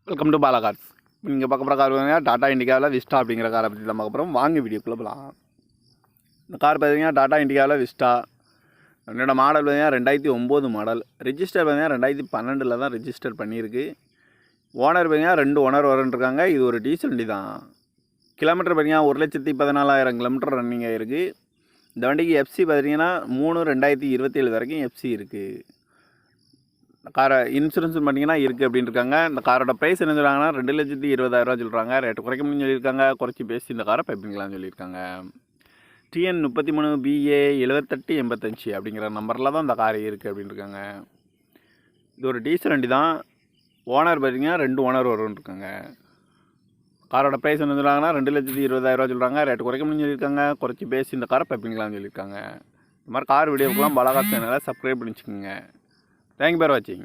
Welcome to Bala cars. நீங்கள் பார்க்க போகிற கார் பார்த்தீங்கன்னா டாடா இண்டிகாவில் விஸ்டா அப்படிங்கிற காரை பற்றி தான் பார்க்க போகிறோம். வாங்க வீடியோக்குள்ளே போகலாம். இந்த கார் பார்த்தீங்கன்னா டாடா இண்டிகாவில் விஸ்டா. என்னோட மாடல் பார்த்தீங்கன்னா 2009 மாடல். ரிஜிஸ்டர் பார்த்தீங்கன்னா 2012 தான் ரிஜிஸ்டர் பண்ணியிருக்கு. ஓனர் பார்த்தீங்கன்னா 2 ஓனர் வரன்ட்ருக்காங்க. இது ஒரு டீசல் வண்டி தான். கிலோமீட்டர் பார்த்தீங்கன்னா 1,14,000 கிலோமீட்டர் ரன்னிங் ஆகிருக்கு. இந்த வண்டிக்கு எஃப்சி பார்த்தீங்கன்னா 3/2027 வரைக்கும் எஃப்சி இருக்குது. காரை இன்சூரன்ஸ் பண்ணிங்கன்னா இருக்குது அப்படின்னு இருக்காங்க. இந்த காரோட ப்ரைஸ் என்ன சொல்கிறாங்கன்னா 2,20,000 சொல்கிறாங்க. ரேட்டு குறைக்க முடியும்னு சொல்லியிருக்காங்க. குறைச்சி பேசி இந்த காரை பைப்பிங்களான்னு சொல்லியிருக்காங்க. TN 33 BA 7885 அப்படிங்கிற நம்பரில் தான் இந்த கார் இருக்குது அப்படின்னு இருக்காங்க. இது ஒரு டீசல் வண்டி தான். ஓனர் பார்த்தீங்கன்னா 2 ஓனர் வரும்னு இருக்காங்க. காரோட ப்ரைஸ் என்ன சொல்கிறாங்கன்னா 2,20,000 சொல்கிறாங்க. ரேட்டு குறைக்க முடியும்னு சொல்லியிருக்காங்க. குறைச்சி பேசி இந்த காரை பைப்பிங்களான்னு சொல்லியிருக்காங்க. இந்த மாதிரி கார் வீடியோக்கெல்லாம் பாலா கார் சேனலை சப்ஸ்கிரைப் பண்ணி வச்சுக்கோங்க. Thank you for watching.